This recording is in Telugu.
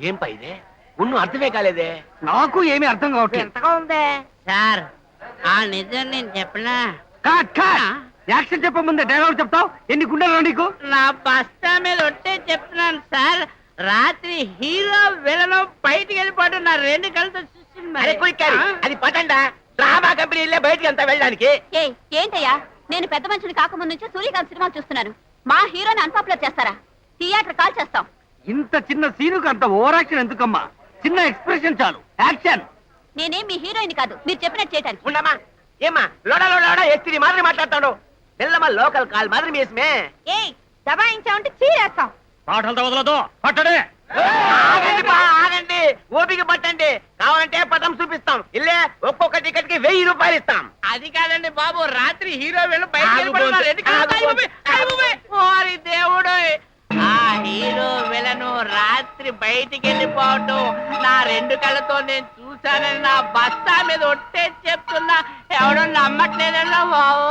ఏం పా ఇదే ఉన్ను అర్థమే కాలేదే. నాకు ఏమీ అర్థం కావట్లేదు. ఎంతగా ఉందే సార్? ఆ నిజం నేను చెప్పనా? Cut cut. యాక్షన్ చెప్పే ముందే డైలాగ్ చెప్తావు? ఎన్ని గుండెలు నీకు? నా బస్తా మీద ఒట్టే చెప్తున్నాను సార్. రాత్రి హీరో విలను బయటికి వెళ్ళిపోవడం నా రెండు కళ్ళతో చూసింది అరే మరి. కుయిక్కారి, అది పదండా డ్రామా కంపెనీ వెళ్ళే బయటికి అంతా వెళ్ళడానికి. ఏంటయ్యా, నేను పెద్ద మనిషిని కాకముందు నుంచే సూర్యకాంత్ సినిమా చూస్తున్నాను. మా హీరోని అన్పాపులర్ చేస్తారా? థియేటర్ కాల్ చేస్తాం. ఇంత చిన్న సీనుకు అంత ఓవర్ యాక్షన్ ఎందుకమ్మా? చిన్న ఎక్స్ప్రెషన్ చాలు. యాక్షన్. నేనేం మీ హీరోయిన్ కాదు, మీరు చెప్పినట్టు చేయటానికి. ఉండమ్మా, ఏమ్మా లోడా లోడా ఎస్టీ మాదిరి మాట్లాడతాడు. వెళ్ళమ్మా, లోకల్ కాల్ మాదిరి మేసమే. దబాయించామంటే చీరేస్తాం. పాటలతో వదలదు, పట్టడే. ఆగండి బా, ఆగండి, ఓపిక పట్టండి. కావాలంటే పటం చూపిస్తాం. ఇల్లే ఒక్కొక్క టికెట్ కి 1000 రూపాయలు ఇస్తాం. అది కాదండి బాబు, రాత్రి హీరో విలను బయటికి వెళ్ళిపోవడం నా రెండు కళ్ళతో ఆగిపోండి. అయిపోయి. ఓరి దేవుడు, ఆ హీరో విలను రాత్రి బయటికి వెళ్ళిపోవటం నా రెండు కళ్ళతో నేను చూశానని నా బస్తా మీద ఒట్టే చెప్తున్నా. ఎవడో నమ్మట్లేదన్నా బాబు.